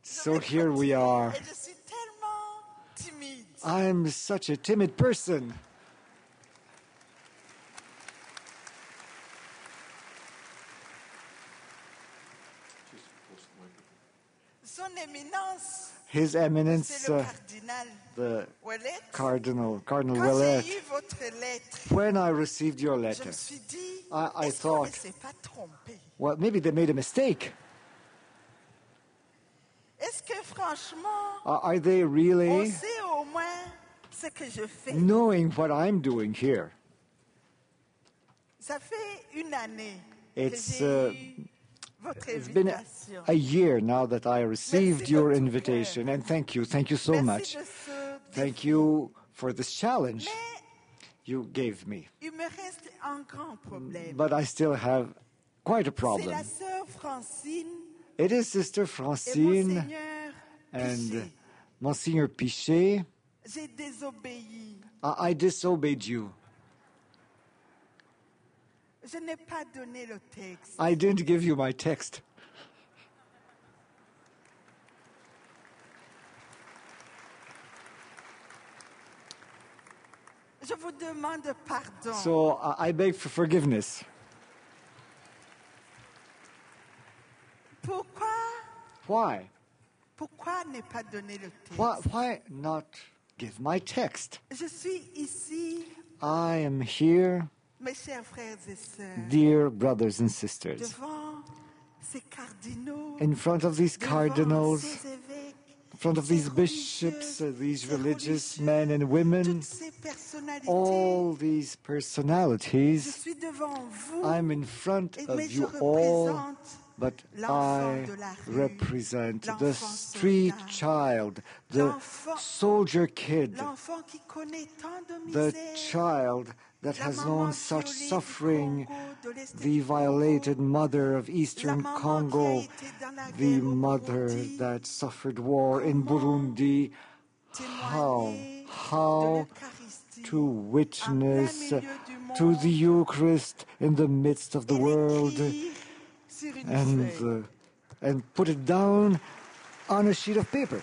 So here we are. Et je suis tellement timide. I'm such a timid person. Son Éminence, His Eminence, c'est le cardinal the Ouellet. Cardinal Quand Ouellet. j'ai eu votre lettre, When I received your je letter, me suis dit, I est-ce qu'on ne thought, s'est pas trompé? well, maybe they made a mistake. Est-ce que franchement, Are they on really sait au moins ce que je fais? knowing what I'm doing here? Ça fait une année It's, que j'ai eu votre It's been invitation. a year now that I received Merci your de tout invitation, cœur. and thank you so Merci much. de ce Thank défi. you for this challenge Mais you gave me. il me reste un grand problème. But I still have quite a C'est problem. la sœur Francine It is Sister et Francine Monseigneur and Pichet. Monsignor Pichet. J'ai désobéi. I disobeyed you. Je n'ai pas donné le texte. I didn't give you my text. Je vous demande pardon. So I beg for forgiveness. Pourquoi ne pas donner le texte? Why not give my text? Je suis ici, I am here, mes chers frères et sœurs, dear brothers and sisters, devant ces cardinaux, in front of these devant cardinals, ces évêques, in front of ces these bishops, religieux, these ces religious religieux, men and women, toutes ces personnalités. all these Je personalities. suis devant vous, I'm in front mais of je you all, représente but l'enfant I de la rue, represent the l'enfant street soldat, child, the l'enfant- soldier kid, l'enfant qui connaît tant de the misère, child that la has maman known such violée du suffering, Congo, de l'Est the du violated Congo, mother of la Eastern maman qui a Congo, été dans la the guerre au mother Burundi, that suffered war in Comment Burundi, témoigner de how l'Eucharistie to en plein witness milieu du to monde the Eucharist in the midst of the et world l'écrire sur une and feuille. and put it down on a sheet of paper.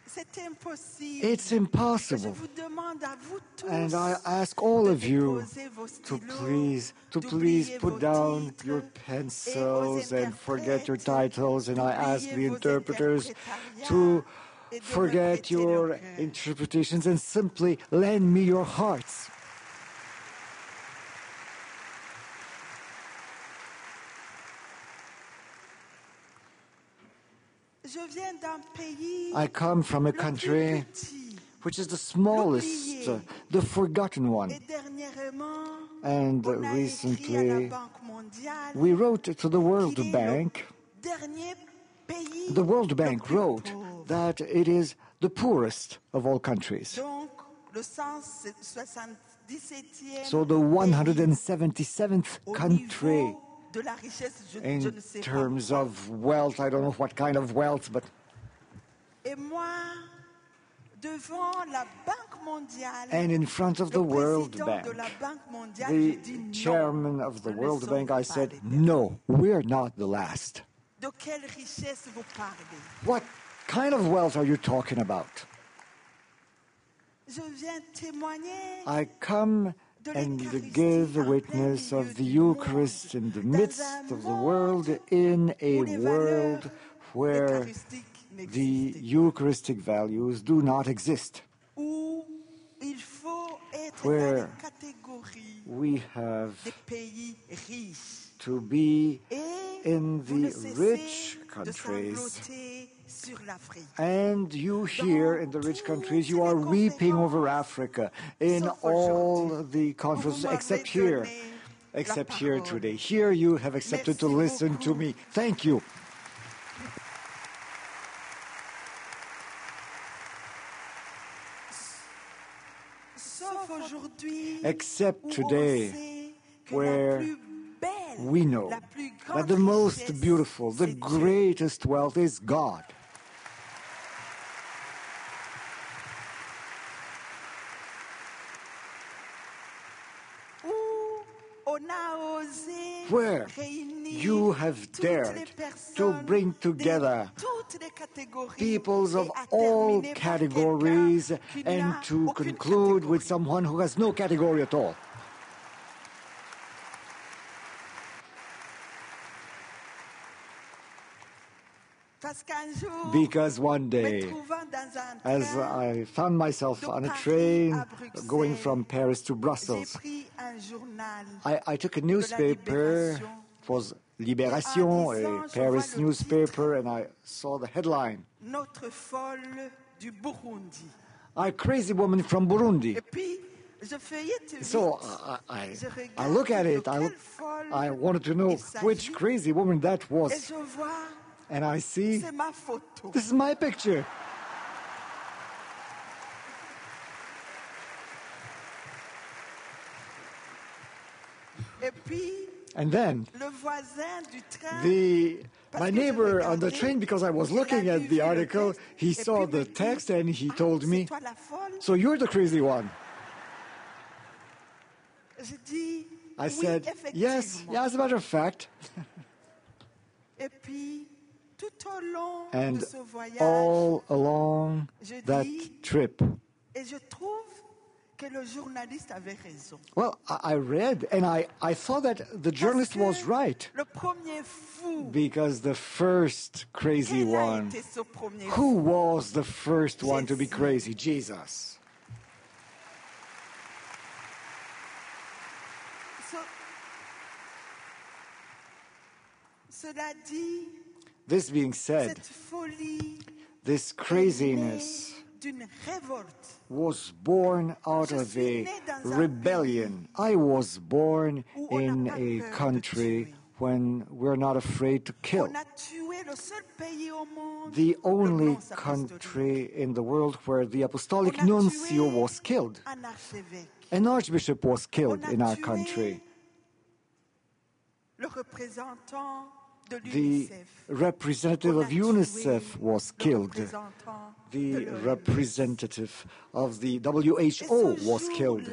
C'est impossible. It's Je impossible. vous demande à vous tous And I ask all de of you déposer vos to stylos, please d'oublier put vos down titres your et pencils aux and forget your interprètes titles. And I ask d'oublier the vos interpreters interprétariats to et de me forget prêter your leur cœur. interpretations and simply lend me your hearts. Je viens d'un pays I come from a le plus country petit. which is the smallest, the forgotten one. Et dernièrement, And on a écrit à la recently, Banque mondiale we wrote to the World qu'il est Bank. le dernier pays The World le Bank plus wrote pauvre. that it is the poorest of all countries. Donc, le 177e So the 177th au country niveau de la richesse, je in ne sais terms pas. of wealth, I don't know what kind of wealth, but Et moi, devant la Banque mondiale, and in front of the le World président Bank, de la Banque mondiale, j'ai the dit non. chairman of the nous ne World sommes Bank, I pas said, les derniers. no, we're not the last. De quelle richesse vous parlez? What kind of wealth are you talking about? Je viens témoigner I come and give witness of the Eucharist in the midst of the world, in a world where the Eucharistic values do not exist, où il faut être where dans les catégories we have des pays riches. to be Et in vous ne the cessez rich de countries. sangloter sur l'Afrique. And you here in the rich countries, you are weeping over Africa in all the conferences, except here today. Here you have accepted to listen to me. Thank you. Sauf aujourd'hui, Except où today, on sait que where la plus belle, we know la plus that grande the most richesse, beautiful, the c'est Dieu. greatest wealth is God. Où, au where you have dared to bring together peoples of all categories and to conclude with someone who has no category at all. Because one day, as I found myself on a train going from Paris to Brussels, I took a newspaper. It was Libération, a Paris newspaper, and I saw the headline, "A crazy woman from Burundi." So I look at it. I wanted to know which crazy woman that was. And I see, this is my picture. And then my neighbor on the train, because I was looking at the article, he saw the text and he told me, "So you're the crazy one." I said, yes, as a matter of fact. And all along that trip, well, I read and I thought that the journalist was right. Because the first crazy one, who was the first one to be crazy? Jesus. This being said, this craziness was born out of a rebellion. I was born in a country when we're not afraid to kill. The only country in the world where the apostolic nuncio was killed. An archbishop was killed in our country. The representative of UNICEF was killed. The representative of the WHO was killed.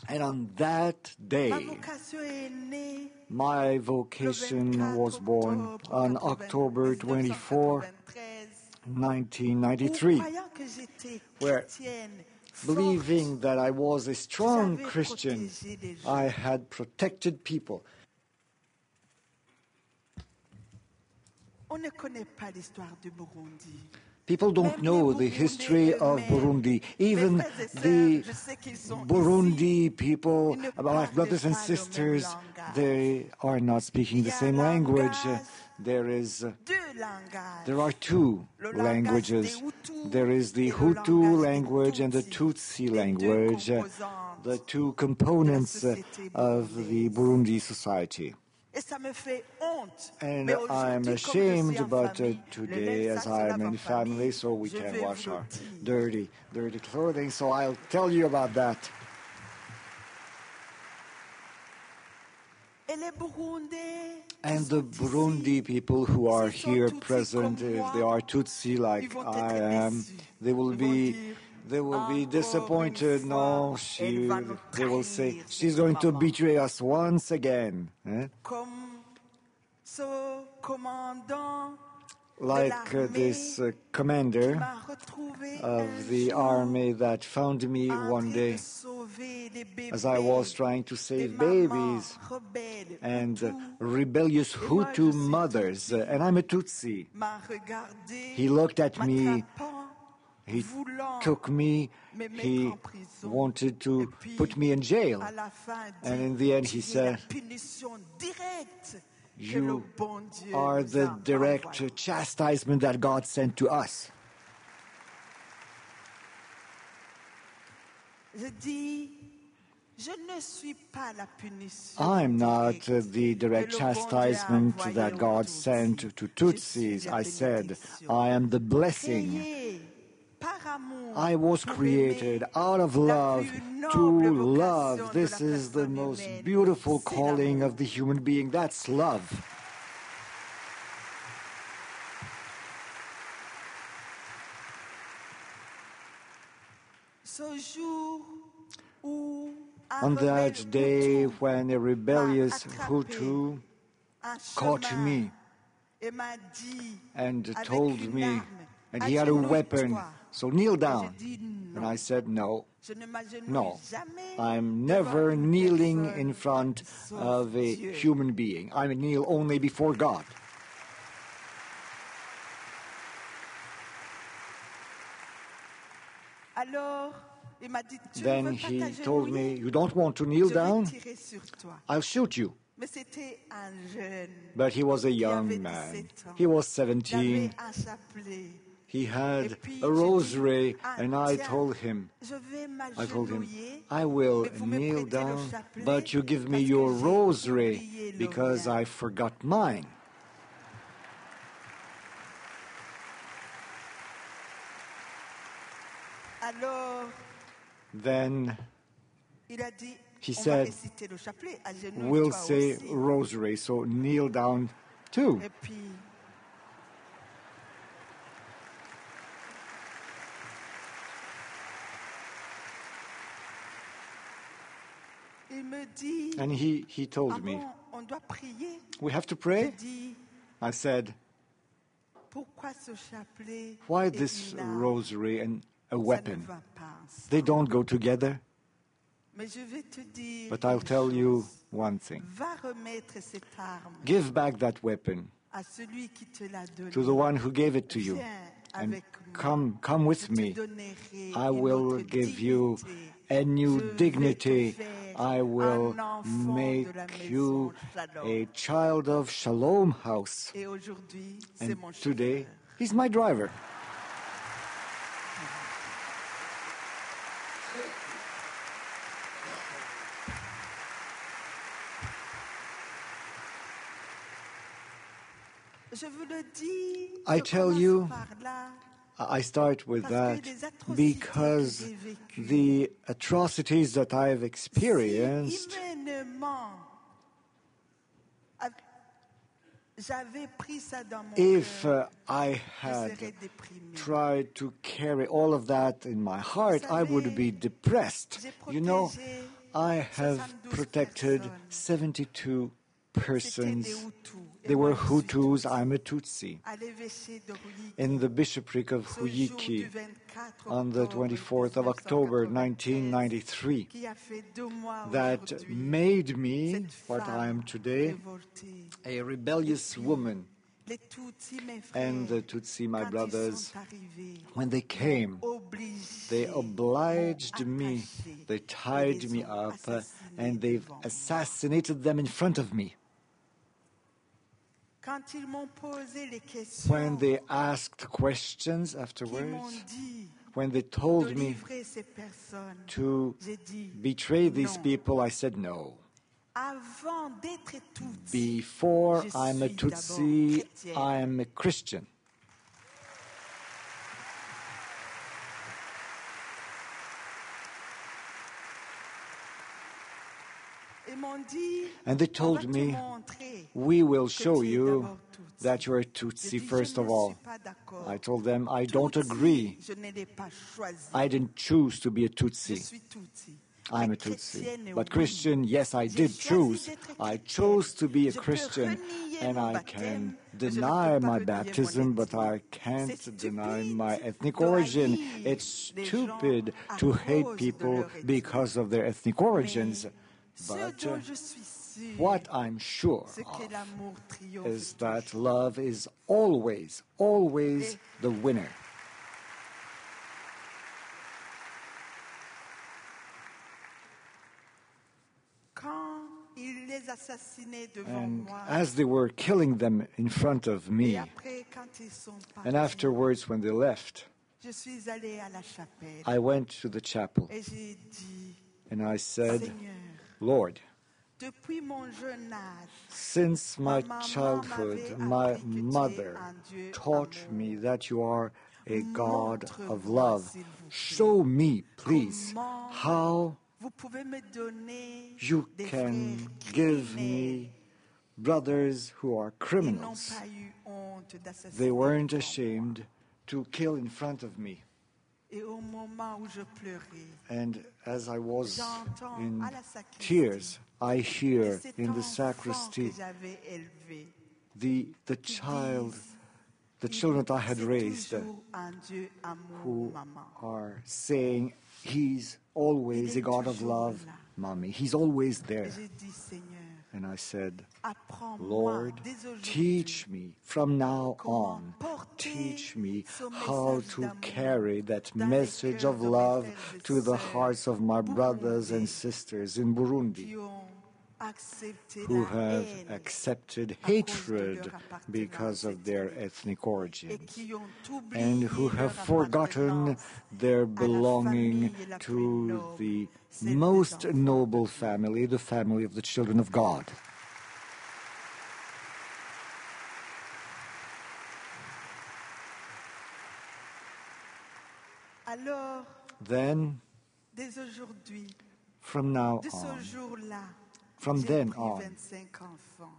And on that day, my vocation was born on October 24, 1993, where, believing that I was a strong Christian, I had protected people. People don't know the history of Burundi. Even the Burundi people, my brothers and sisters, they are not speaking the same language. There are two languages. There is the Hutu language and the Tutsi language, the two components of the Burundi society. And I'm ashamed, but today, as I'm in family, so we can wash our dirty clothing, so I'll tell you about that. And the Burundi people who are here present, if they are Tutsi like I am, they will be disappointed. No, they will say, she's going to betray us once again. Like this commander of the army that found me one day as I was trying to save babies and rebellious Hutu mothers, and I'm a Tutsi. He looked at me, he took me, he wanted to put me in jail, and in the end he said, "You are the direct chastisement that God sent to us." I'm not the direct chastisement that God sent to Tutsis. I said, I am the blessing. I was created out of love to love. This is the most beautiful calling of the human being. That's love. On that day when a rebellious Hutu caught me and told me, and he had a weapon, so kneel down. And I said, no, I'm never kneeling in front of a human being. I kneel only before God. Then he told me, you don't want to kneel down? I'll shoot you. But he was a young man. He was 17. He had a rosary, and I told him, I will kneel down, but you give me your rosary because I forgot mine. Then he said, we'll say rosary, so kneel down too. And he told me, we have to pray? I said, why this rosary and a weapon? They don't go together. But I'll tell you one thing. Give back that weapon to the one who gave it to you. And come with me. I will give you a new dignity. I will make you a child of Shalom house. And today, he's my driver. I tell you, I start with that because the atrocities that I've experienced, if I had tried to carry all of that in my heart, I would be depressed. You know, I have protected 72 persons. They were Hutus, I'm a Tutsi. In the bishopric of Huyiki on the 24th of October 1993, that made me what I am today, a rebellious woman. And the Tutsi, my brothers, when they came, they obliged me, they tied me up, and they've assassinated them in front of me. When they asked questions afterwards, when they told me to betray these people, I said no. Before I'm a Tutsi, I'm a Christian. And they told me, we will show you that you're a Tutsi first of all. I told them, I don't agree. I didn't choose to be a Tutsi. I'm a Tutsi. But Christian, yes, I did choose. I chose to be a Christian, and I can deny my baptism, but I can't deny my ethnic origin. It's stupid to hate people because of their ethnic origins. But what I'm sure of is that love is always, always the winner. And as they were killing them in front of me, and afterwards when they left, I went to the chapel and I said, Lord, since my childhood, my mother taught me that you are a God of love. Show me, please, how you can give me brothers who are criminals. They weren't ashamed to kill in front of me. Et au moment où je pleurais, And as I was j'entends in à la sacristie tears, I que hear cet in the enfant sacristy que j'avais élevé, the qui child, disent, the children that I had c'est raised, toujours un Dieu amour, who maman. are saying, He's always Il a est God of toujours love, là. Mommy. He's always Et there. j'ai dit, Seigneur, And I said, apprends-moi Lord, dès aujourd'hui teach me from now comment on. porter Teach me ce how message to d'amour carry that dans les message cœurs of de mes love frères et to the sœurs hearts of my brothers and burundais sisters in Burundi qui ont accepté who la have haine accepted à cause de hatred leur appartenance because of their ethnique ethnic et origins qui ont and oublié who have leur forgotten appartenance their à la belonging famille la plus to noble, the celle des most enfants de noble Dieu. family, the family of the children of God. Alors, Then, dès aujourd'hui, from now de ce on, jour-là, from j'ai then pris on, 25 enfants.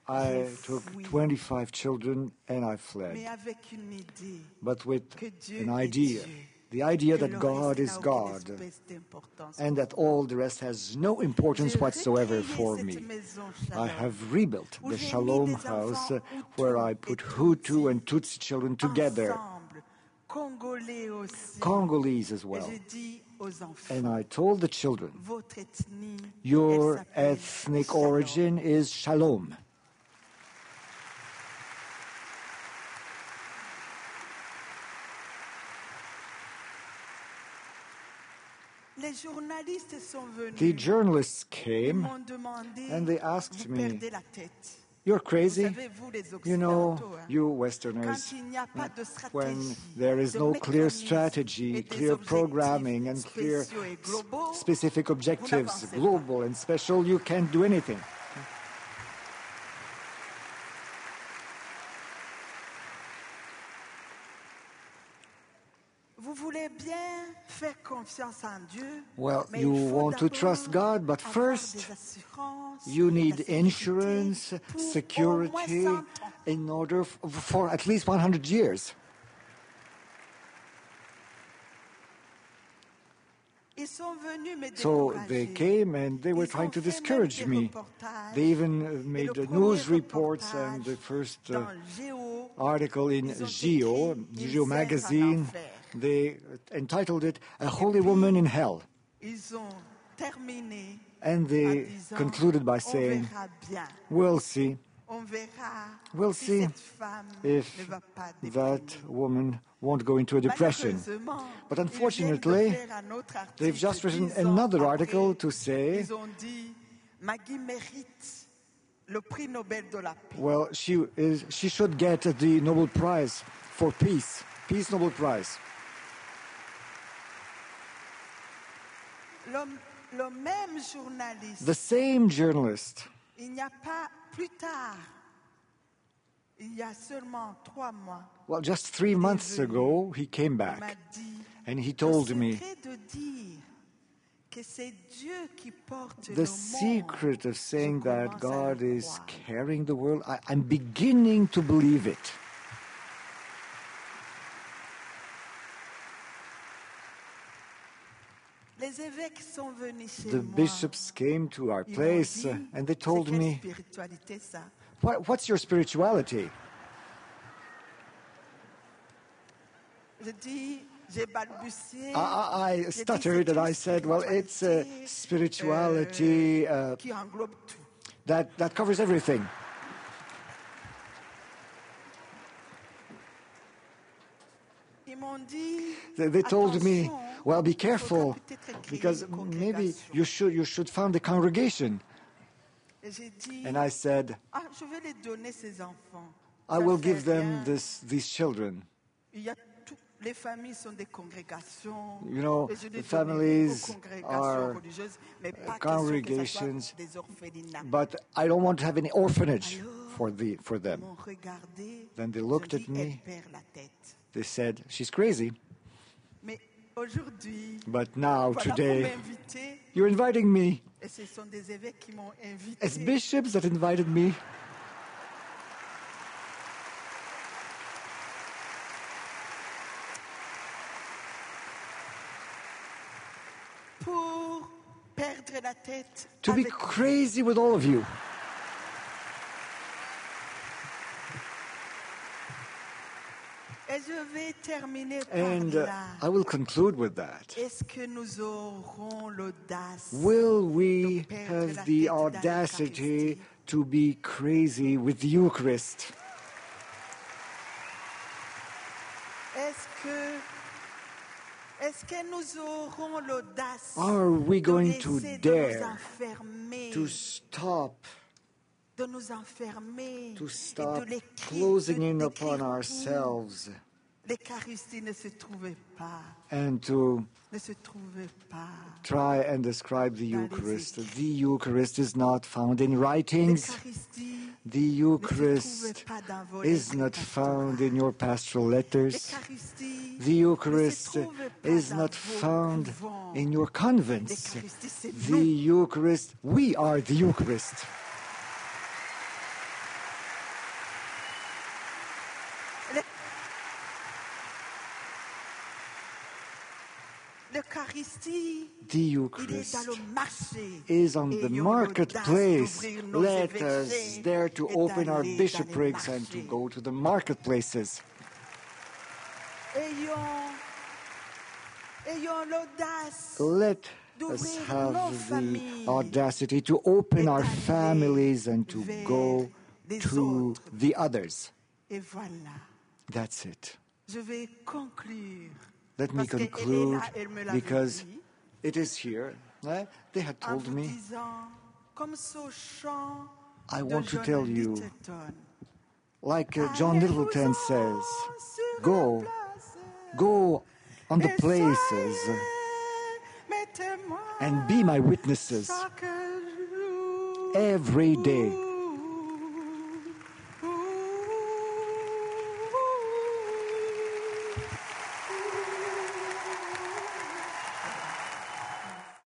I J'ai took fui, 25 children and I mais fled, avec une idée but with que Dieu an est idea, Dieu, the idea que that le God reste is n'a aucune God, espèce d'importance and pour that moi. all the rest has no importance J'ai whatsoever recréé for cette me. maison I Shalom, have rebuilt où the j'ai mis Shalom des house enfants where Hutus I et put Tutsis Hutu and Tutsi children together, ensemble, Congolais aussi. Congolese as Et well. j'ai dit aux And enfants, I told the children, votre ethnie, elle your s'appelle ethnic Shalom. origin is Shalom. Les journalistes sont venus. The journalists Ils came m'ont demandé, and they asked vous me, perdez la tête. you're Vous crazy? savez, vous les You know, Occidentaux, hein, you quand Westerners, il n'y a pas de when stratégie, there is de no clear mécanisme strategy, et des clear objectifs programming, and clear spéciaux et globaux, specific vous objectives, n'avancez pas. global and special, you can't do anything. Vous voulez bien faire confiance en Dieu, Well, mais you il faut want to d'abord trust God, but avoir first des assurances, you de la need sécurité insurance, pour au moins security 100 ans. in order for at least 100 years. Ils sont venus me So décourager. they came and they were Ils trying ont to fait même discourage des me. reportages. They even Et made le the premier news reports and reportage the first dans Géo, article in ils ont Geo, écrit Geo Une sainte en magazine. enfer. They entitled it A Holy puis, Woman in Hell. Ils ont terminé And en they disant, concluded by on saying, verra bien, we'll see on verra We'll si see cette femme if ne va pas that déprimer. woman won't go into a depression. Malheureusement, But ils viennent de unfortunately, faire un autre article they've just written 10 ans another après. article to say, Ils ont dit, Maggie mérite le prix Nobel de la paix. well, she should get the Nobel Prize for Peace, Peace Nobel Prize. Le même journaliste, The same journalist, il n'y a pas plus tard, il y a seulement 3 mois, well, just 3 months ago, he came il m'a back dit, and he le told me, secret de dire que c'est Dieu qui porte le the monde, secret of saying je that commence à God le is croire. carrying the world, I'm beginning to believe it. Les évêques sont venus chez The moi. bishops came to our Ils m'ont place dit, and they c'est told quelle me, spiritualité ça? what's your spirituality? J'ai balbutié. I J'ai dit, stuttered c'est and une I said, well, it's a spirituality qui englobe tout. that covers everything. Ils m'ont dit, They told me, attention, well, be il faudra careful, peut-être créer because une maybe congrégation. you should found a congregation. Et j'ai dit, And I said, je vais les donner ces enfants. I Ça will fait give them rien. these children. Il y a les familles sont des congrégations. You know, Et je the les families donnerai aux congrégations are religieuses, mais pas congregations, que ce soit des orphelinats. but I don't want to have any orphanage Alors, for ils them. m'ont regardé, Then they ils ont looked dit, at me. elle perd la tête. They said, she's crazy. Mais aujourd'hui, But now, voilà pour today, m'inviter, you're inviting me. et ce sont des évêques qui m'ont invité. It's bishops that invited me. la tête to be avec vous. crazy with all of you. Et je vais terminer par And là. I will conclude with that. Est-ce que nous aurons l'audace Will we de perdre have la the tête dans audacity l'Eucharistie? to be crazy with the Eucharist? Est-ce que nous aurons l'audace Are we de going to laisser de nous dare enfermer, to stop de nous enfermer to et stop de l'écrire, closing in d'écrire upon tout? ourselves L'Eucharistie ne se trouvait pas, and to ne se trouvait pas. try and describe the Dans les Eucharist? écrits. The Eucharist is not found in writings. L'Eucharistie The ne se Eucharist trouvait pas dans vos is lettres not found in your pastoral letters. L'Eucharistie The Eucharist ne se trouvait pas is dans not vos found couvents. in your convents. L'Eucharistie, c'est The nous. Eucharist, we are the Eucharist. L'Eucharistie, The il est Eucharist dans le marché. is on Et the ayons marketplace. l'audace d'ouvrir nos Let évêchés us dare to et open our d'aller dans les bishoprics and to marchés. go to the marketplaces. Ayons l'audace Let us d'ouvrir have nos the familles audacity to open et our d'aller families and to vers go les to autres. the others. Et voilà, That's it. je vais conclure. Let me Parce qu'elle est conclude là, elle me l'avait because dit, it is here. They had en told vous me. disant, comme ce chant I de want to John tell you, Littleton, like John Littleton says, go on the places and be my witnesses every day.